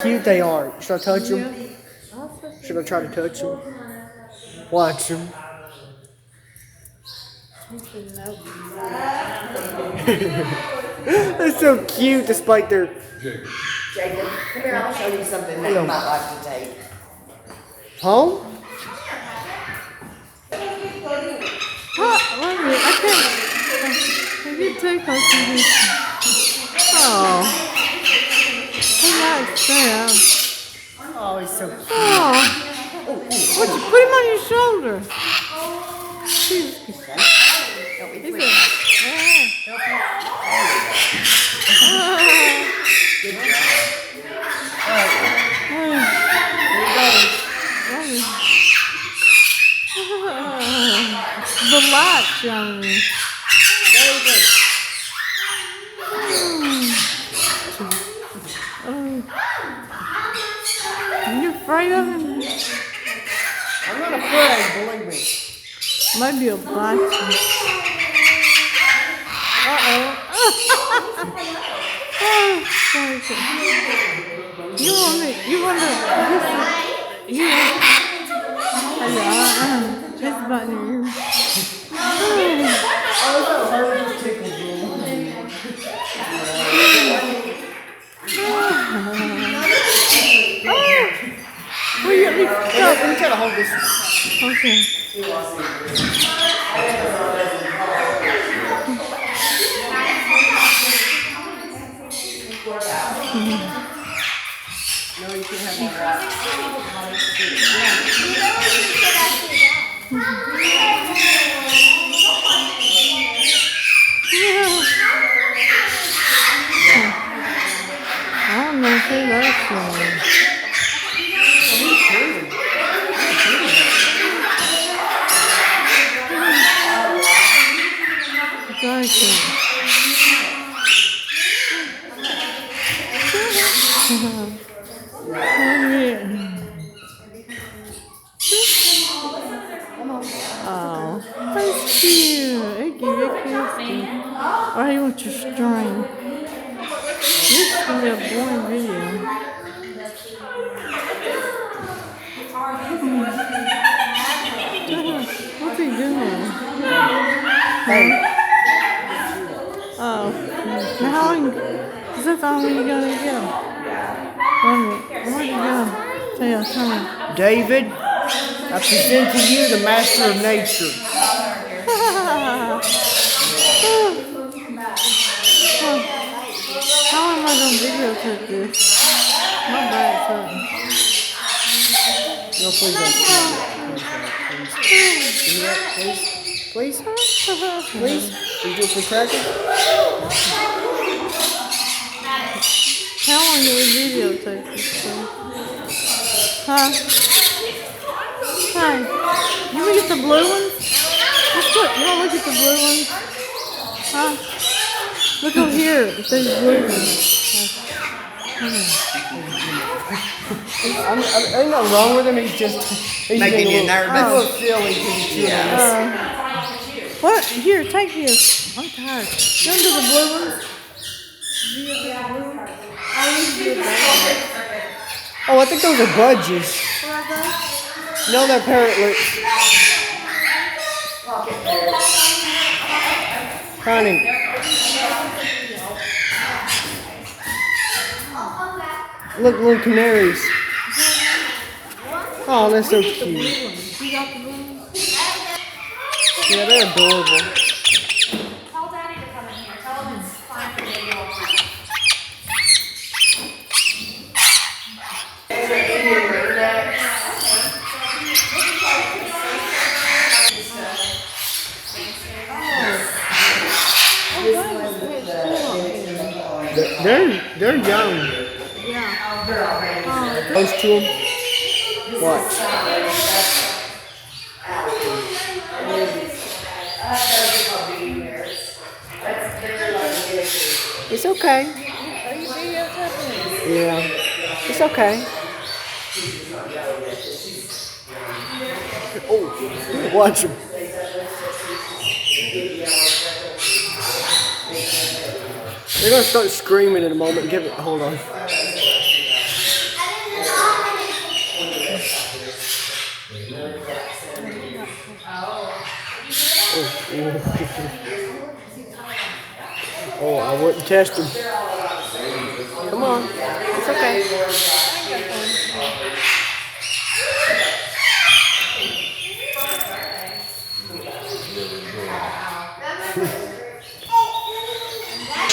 Cute they are. Should I touch them? Should I try to touch them? Watch them. They're so cute despite their. Jacob, come here, I'll show you something that you might like to take. Home? What? Wait a minute, I can't. I get too close to this. Oh. He likes that. Oh, he's so cute. Oh. What, you put him on your shoulder. He's a, the light shining. You afraid of him? I'm not afraid, believe me. Maybe he'll bite you. You want me? You want to? You want? Just biting your ear. Will you at least stop? Let me try to hold this. Okay. No, you can't have that. I don't know if he likes you. Oh, that's cute. They give you a kiss. Or he wants your string. This is going to be a boring video. What's he doing? Hey. Oh, now how long is that how long you gotta go? Where'd you go? Tell, come on. David, I present to you the master of nature. How am I gonna videotape this? My back's hurting. No, please don't. Please. Give me that, please. Please? Please? Can you do it for cracker? How long do we videotape this thing? Huh? Hey, you wanna get the blue ones? Let's look. You wanna look at the blue ones? Huh? Look over here. It says blue ones. Ain't nothing wrong with him. He's Making you nervous. A little silly because he's chewing What? Here, take this. I'm tired. You want to do the blue ones? Do you do the blue ones? Oh, I think those are budgies. What are those? No, they're parrot lips. Honey. Look, little canaries. Oh, they're so cute. You got the blue ones? Yeah, they're adorable. Tell Daddy to come in here. Tell him it's fine for baby all night. They're young. Yeah. Close to them. Watch. It's okay. Are you videotaping? Yeah. It's okay. Oh, watch them. They're gonna start screaming in a moment. Give it. Hold on. Oh, I wouldn't test him. Come on. It's okay.